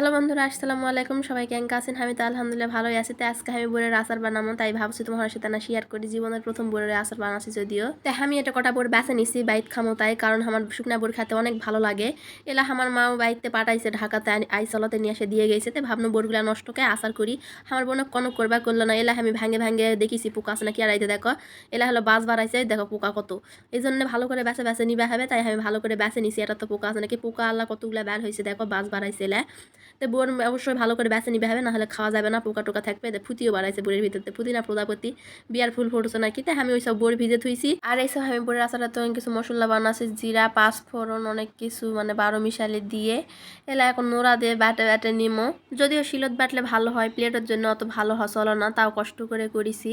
Hello বন্ধুরা, আসসালামু আলাইকুম। সবাই কেমন আছেন? আমি তো আলহামদুলিল্লাহ ভালোই আছি। তো আজকে আমি বোরের আচার বানাবো, তাই ভাবছি তোমার সাথে না শেয়ার করি। জীবনের প্রথম বোরের আচার বানাচ্ছি যদিও। তাই আমি এটা কটা বোর বেছে নিছি বাইত খামো, তাই কারণ আমার শুকনা বোর খেতে অনেক ভালো লাগে। এলা আমার মাও বাইতে পাঠাইছে, ঢাকাতে আইসলতে নিয়ে এসে দিয়ে গেছে। তো ভাবনো বোরগুলা নষ্ট করে আচার করি। আমার বোন কনক করবা করলো না। এলা আমি ভাঙে ভাঙে দেখিছি পোকা আছে নাকি, আর আইতে দেখো এলা হলো বাস বাড়াইছে, দেখো পোকা কত। এই জন্য ভালো করে বেছে বেছে নিবা হবে, তাই আমি ভালো করে বেছে নিছি। এটা তো পোকা আছে নাকি, পোকা আল্লাহ কতগুলা বের হয়েছে দেখো, বাস বাড়াইছে এলা। তো বোন অবশ্যই ভালো করে বেছে নিবে হবে, নাহলে খাওয়া যাবে না, পোকা টোকা থাকবে। ফুটিও বাড়াইছে বোরের ভিতরে, পুদিনা প্রজাপতি বিয়ার ফুল ফুটছে নাকি। তাই আমি ওইসব বোর ভিজে থুইছি। আর এইসব আমি বোরের আচারে তো কিছু মশলা বানাচ্ছি, জিরা, পাঁচফোড়ন, অনেক কিছু মানে 12 মিশালি দিয়ে এলা এখন নোড়া দিয়ে ব্যাটে ব্যাটে নিমো। যদিও শিলত বাটলে ভালো হয়, প্লেটের জন্য অত ভালো চলো না, তাও কষ্ট করে করেছি।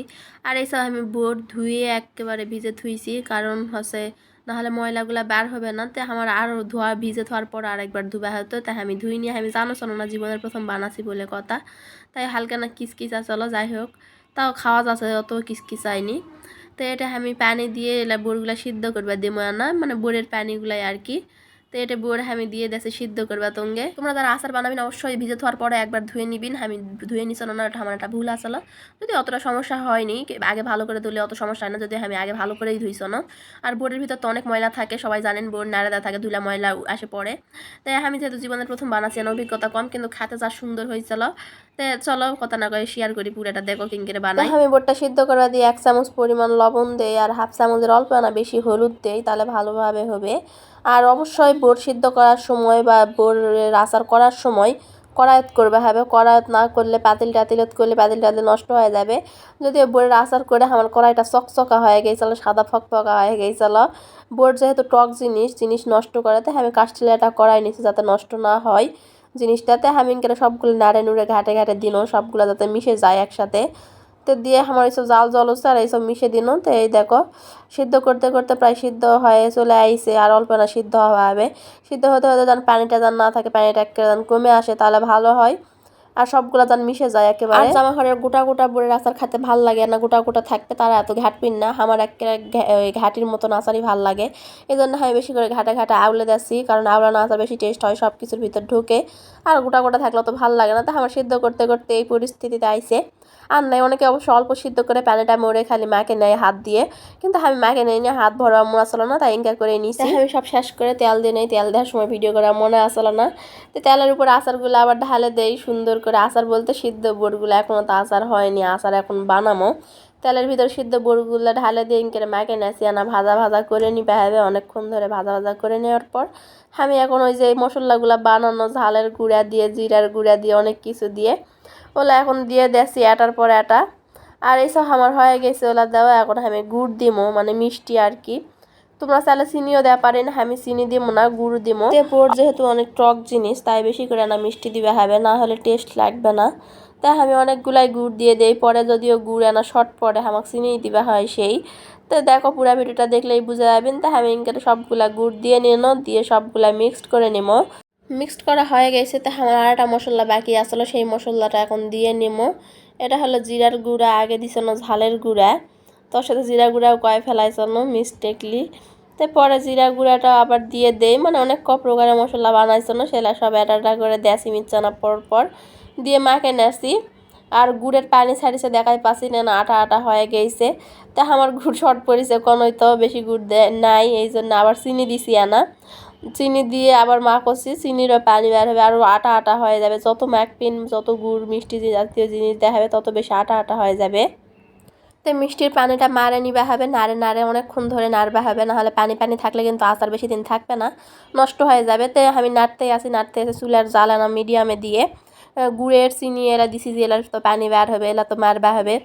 আর এইসব আমি বোর ধুয়ে একেবারে ভিজে থুইছি, কারণ হচ্ছে নাহলে ময়লাগুলো বের হবে না। তো আমার আরও ধোয়া ভিজে ধোয়ার পর আরেকবার ধুবা হতো, তাই আমি ধুই নিয়ে আমি জানো না, জীবনের প্রথম বানাচ্ছি বলে কথা। তাই হালকা না কিচকিচা চলো, যাই হোক তাও খাওয়া যাচ্ছে, অত কিচকিচাইনি। তো এটা আমি পানি দিয়ে এলা বোরগুলা সিদ্ধ করবা দেবো না, মানে বোরের পানিগুলাই আর কি। তো এটা বোর আমি দিয়ে দেশে সিদ্ধ করবা তঙ্গে। তোমরা যারা আচার বানাবেন অবশ্যই ভিজে থাকার পরে একবার ধুয়ে নিবিন। আমি ধুয়ে নিছ না, এটা আমার একটা ভুল আসলো। যদি অতটা সমস্যা হয়নি, আগে ভালো করে ধুলে অত সমস্যা হয় না, যদি আমি আগে ভালো করেই ধুইছ না। আর বোর্ডের ভিতর তো অনেক ময়লা থাকে, সবাই জানেন বোর্ড নাড়াদা থাকে, ধুলা ময়লা আসে পড়ে। তাই আমি যেহেতু জীবনের প্রথম বানাচ্ছি, অভিজ্ঞতা কম, কিন্তু খেতে যা সুন্দর হয়েছিল। তো চলো কথা না করে শেয়ার করি পুরাটা, দেখো কিং করে বানাই। আমি বোর্ডটা সিদ্ধ করা দিয়ে 1 চামচ পরিমাণ লবণ দেই, আর হাফ চামচের অল্প না বেশি হলুদ দেই, তাহলে ভালোভাবে হবে। আর অবশ্যই বোর্ড সিদ্ধ করার সময় বা বোর্ডের আচার করার সময় কড়াইত করবে হবে। কড়াইত না করলে পাতিল টাতিলত করলে পাতিল টাতিল নষ্ট হয়ে যাবে। যদিও বোর্ডের আচার করে আমার কড়াইটা চকচকা হয়ে গেছিল, সাদা ফকফকা হয়ে গেছিল। বোর্ড যেহেতু টক জিনিস নষ্ট করাতে আমি কাস্টিল একটা কড়াই নিচ্ছি, যাতে নষ্ট না হয় জিনিসটাতে। আমি সবগুলো নাড়ে নুড়ে ঘাটে ঘাটে দিনও, সবগুলো যাতে মিশে যায় একসাথে। তো দিয়ে আমার এইসব জাল জল হচ্ছে, আর এইসব মিশে দিন। তো এই দেখো সিদ্ধ করতে করতে প্রায় সিদ্ধ হয়ে চলে আইছে, আর অল্প না সিদ্ধ হবে। সিদ্ধ হতে হতে যেন পানিটা যেন না থাকে, পানিটা যেন কমে আসে, তাহলে ভালো হয়। আর সবগুলা যেন মিশে যায় একেবারে। আর জামা ঘরের গোটা গোটা বোরের আচার খেতে ভাল লাগে না, গোটা গোটা থাকবে তারা এত ঘাটপিন না। আমার একেবারে ঘাটির মতন আচারই ভাল লাগে। এই জন্য আমি বেশি করে ঘাটে ঘাটে আউলে দিচ্ছি, কারণ আউলানো আচার বেশি টেস্ট হয়, সব কিছুর ভিতর ঢুকে। আর গোটা গোটা থাকলে তো ভাল লাগে না। তো আমার সিদ্ধ করতে করতে এই পরিস্থিতিতে আইছে। আর নাই অনেকে অবশ্য অল্প সিদ্ধ করে প্যানেটা মরে খালি মাকে নেয় হাত দিয়ে, কিন্তু আমি মাকে নেই না, হাত ভরা মনে আসলো না, তাই ইনকার করে নিয়েছি। আমি সব শেষ করে তেল দিয়ে নেই, তেল দেওয়ার সময় ভিডিও করা মনে আসলো না। তো তেলের উপর আচারগুলো আবার ঢালে দেই সুন্দর করে। আচার বলতে সিদ্ধ বোরগুলো, এখনও তো আচার হয়নি, আচার এখন বানামো। তেলের ভিতর সিদ্ধ বোরগুলো ঢালে দিয়ে ইনকারে মাকে নেছি আনা, ভাজা ভাজা করে নিবে হবে অনেকক্ষণ ধরে। ভাজা ভাজা করে নেওয়ার পর আমি এখন ওই যে মশলাগুলো বানানো, ঝালের গুঁড়া দিয়ে, জিরার গুঁড়া দিয়ে, অনেক কিছু দিয়ে ওলা এখন দিয়ে দেছি এটার পর এটা। আর এইসব আমার হয়ে গেছে ওলা দেওয়া। এখন আমি গুড় দিমো, মানে মিষ্টি আর কি। তোমরা চাইলে চিনিও দেওয়া পারেন, আমি চিনি দিমো না, গুড় দিমো। বোর্ড যেহেতু অনেক টক জিনিস, তাই বেশি করে না মিষ্টি দিবে হবে, না হলে টেস্ট লাগবে না। তাই আমি অনেকগুলাই গুড় দিয়ে দেই। পরে যদিও গুড় আনা শর্ট পরে আমাকে চিনি দিবে হয় সেই। তো দেখো পুরো ভিডিওটা দেখলেই বুঝে যাবেন। তাই আমি ইনকারে সবগুলা গুড় দিয়ে নিনো, দিয়ে সবগুলা মিক্সড করে নিমো। মিক্সড করা হয়ে গেছে। তো আমার আর একটা মশলা বাকি আসলো, সেই মশলাটা এখন দিয়ে নিমো। এটা হলো জিরার গুঁড়া, আগে দিছিল ঝালের গুঁড়া, তোর সাথে জিরা গুঁড়াও কয়ে ফেলাইছিল মিস্টেকলি। তো পরে জিরা গুঁড়াটা আবার দিয়ে দেই, মানে অনেক প্রকারের মশলা বানাইছিল, সেটা সব একটা করে দেশি মিচ্ছানা পর দিয়ে মাকে নেছি। আর গুড়ের পানি ছাড়িছে দেখাই পাচ্ছি না, আটা আটা হয়ে গেছে। তা আমার গুড় শর্ট পড়েছে, কোনোই তো বেশি গুড় নাই, এই জন্য আবার চিনি দিছি আনা। চিনি দিয়ে আবার মাখছি, চিনিরও পানি বের হবে, আরও আটা আটা হয়ে যাবে। যত মাখপিন, যত গুড় মিষ্টি জাতীয় জিনিস দেওয়া হবে, তত বেশি আটা আটা হয়ে যাবে। তো মিষ্টির পানিটা মারে নিবা হবে, নাড়ে নাড়ে অনেকক্ষণ ধরে নাড়বা হবে, নাহলে পানি পানি থাকলে কিন্তু আচার বেশি দিন থাকবে না, নষ্ট হয়ে যাবে। তো আমি নাড়তেই আসি চুলার জ্বালানা মিডিয়ামে দিয়ে গুড়ের চিনি এলা দিছি, যে এলার তো পানি বের হবে, এলা তো মারবা হবে।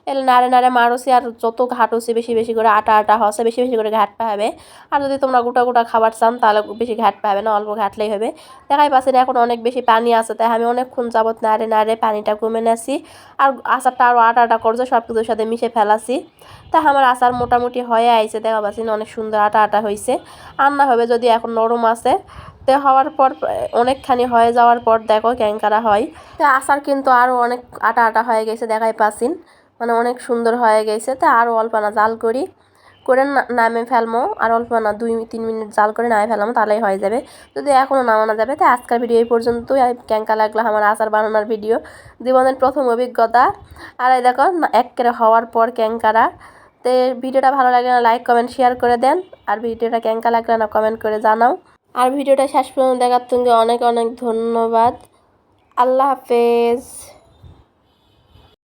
এলা নাড়ে নাড়ে মারছি, আর যত ঘাটছি বেশি বেশি করে আটা আটা হচ্ছে, বেশি বেশি করে ঘাটতে হবে। আর যদি তোমরা গোটা গোটা খাবার চান, তাহলে বেশি ঘাটতে হবে না, অল্প ঘাটলেই হবে। দেখাই পাচ্ছি না এখন অনেক বেশি পানি আছে, তাই আমি অনেকক্ষণ যাবত নাড়ে নাড়ে পানিটা কমে নেছি। আর আচারটা আরও আটা আটা করছে, সব কিছুর সাথে মিশে ফেলাছি। তা আমার আচার মোটামুটি হয়ে আইছে, দেখা পাচ্ছি না অনেক সুন্দর আটা আটা হয়েছে। রান্না হবে যদি এখন নরম আছে। তো হওয়ার পর অনেকখানি হয়ে যাওয়ার পর দেখো ক্যাঙ্কারা হয়। তো আচার কিন্তু আরও অনেক আটা আটা হয়ে গেছে, দেখাই পাচ্ছিন, মানে অনেক সুন্দর হয়ে গেছে। তো আরও অল্প না জাল করি, করে নামে ফেলমো, আর অল্প না 2-3 মিনিট জাল করে নামে ফেলামো, তাহলেই হয়ে যাবে। যদি এখনও নামানো যাবে। তাই আজকের ভিডিও এই পর্যন্তই। কেঙ্কা লাগলো আমার আচার বানানোর ভিডিও, জীবনের প্রথম অভিজ্ঞতা। আর এই দেখো একেবারে হওয়ার পর ক্যাঙ্কারা। তো ভিডিওটা ভালো লাগলে না লাইক কমেন্ট শেয়ার করে দেন, আর ভিডিওটা ক্যাঙ্কা লাগলে না কমেন্ট করে জানাও। আর ভিডিওটা শেষ পর্যন্ত দেখার জন্য অনেক অনেক ধন্যবাদ। আল্লাহ হাফেজ।